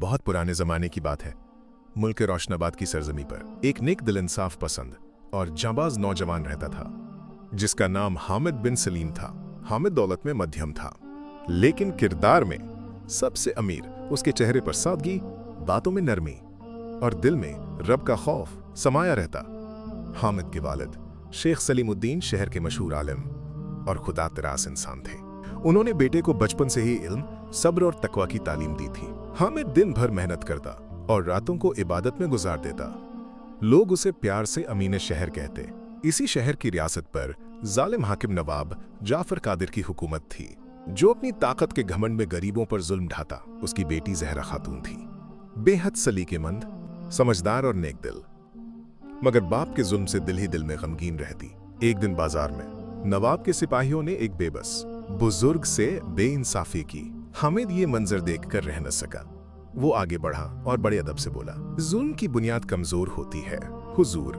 बहुत पुराने ज़माने की बात है। मुल्क रोशनाबाद की सरजमी पर एक नेक दिल इंसाफ पसंद और जाबाज नौजवान रहता था, जिसका नाम हामिद बिन सलीम था। हामिद दौलत में मध्यम था, लेकिन किरदार में सबसे अमीर। उसके चेहरे पर सादगी, बातों में नरमी और दिल में रब का खौफ समाया रहता। हामिद के वालिद शेख सलीमुद्दीन शहर के मशहूर आलिम और खुदा तरास इंसान थे। उन्होंने बेटे को बचपन से ही इल्म, सब्र और तकवा की तालीम दी थी। हामिद दिन भर मेहनत करता और रातों को इबादत में गुजार देता। लोग उसे प्यार से अमीन शहर कहते। इसी शहर की रियासत पर जालिम हाकिम नवाब जाफर कादिर की हुकूमत थी, जो अपनी ताकत के घमंड में गरीबों पर जुल्म ढाता। उसकी बेटी जहरा खातून थी, बेहद सलीकेमंद, समझदार और नेक दिल, मगर बाप के जुल्म से दिल ही दिल में गमगीन रहती। एक दिन बाजार में नवाब के सिपाहियों ने एक बेबस बुजुर्ग से बेइंसाफी की। हामिद ये मंजर देखकर रह न सका। वो आगे बढ़ा और बड़े अदब से बोला, जुल्म की बुनियाद कमजोर होती है हुजूर,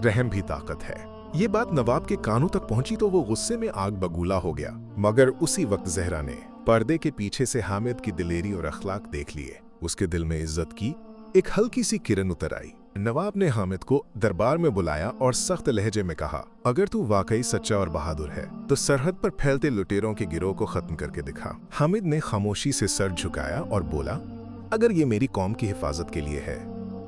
रहम भी ताकत है। ये बात नवाब के कानों तक पहुंची तो वो गुस्से में आग बगूला हो गया। मगर उसी वक्त जहरा ने पर्दे के पीछे से हामिद की दिलेरी और अखलाक देख लिए। उसके दिल में इज्जत की एक हल्की सी किरण उतर आई। नवाब ने हामिद को दरबार में बुलाया और सख्त लहजे में कहा, अगर तू वाकई सच्चा और बहादुर है तो सरहद पर फैलते लुटेरों के गिरोह को खत्म करके दिखा। हामिद ने खामोशी से सर झुकाया और बोला, अगर ये मेरी कौम की हिफाजत के लिए है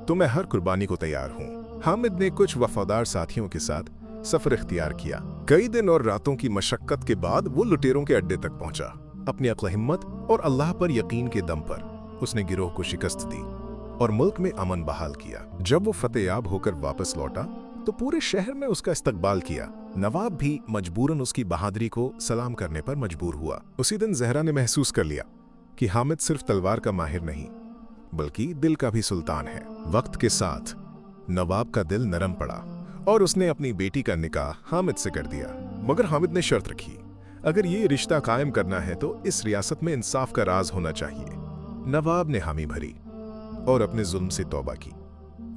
तो मैं हर कुर्बानी को तैयार हूँ। हामिद ने कुछ वफादार साथियों के साथ सफर इख्तियार किया। कई दिन और रातों की मशक्कत के बाद वो लुटेरों के अड्डे तक पहुंचा। अपनी अक्ल, हिम्मत और अल्लाह पर यकीन के दम पर उसने गिरोह को शिकस्त दी और मुल्क में अमन बहाल किया। जब वो फतेहयाब होकर वापस लौटा तो पूरे शहर में उसका इस्तकबाल किया। नवाब भी मजबूरन उसकी बहादुरी को सलाम करने पर मजबूर हुआ। उसी दिन जहरा ने महसूस कर लिया कि हामिद सिर्फ तलवार का माहिर नहीं, बल्कि दिल का भी सुल्तान है। वक्त के साथ नवाब का दिल नरम पड़ा और उसने अपनी बेटी का निकाह हामिद से कर दिया। मगर हामिद ने शर्त रखी, अगर ये रिश्ता कायम करना है तो इस रियासत में इंसाफ का राज होना चाहिए। नवाब ने हामी भरी और अपने जुल्म से तौबा की।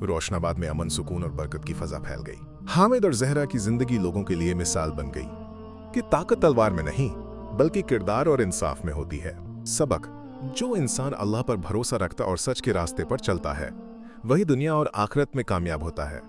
रोशनाबाद में अमन, सुकून और बरकत की फजा फैल गई। हामिद और जहरा की जिंदगी लोगों के लिए मिसाल बन गई कि ताकत तलवार में नहीं, बल्कि किरदार और इंसाफ में होती है। सबक, जो इंसान अल्लाह पर भरोसा रखता और सच के रास्ते पर चलता है, वही दुनिया और आखिरत में कामयाब होता है।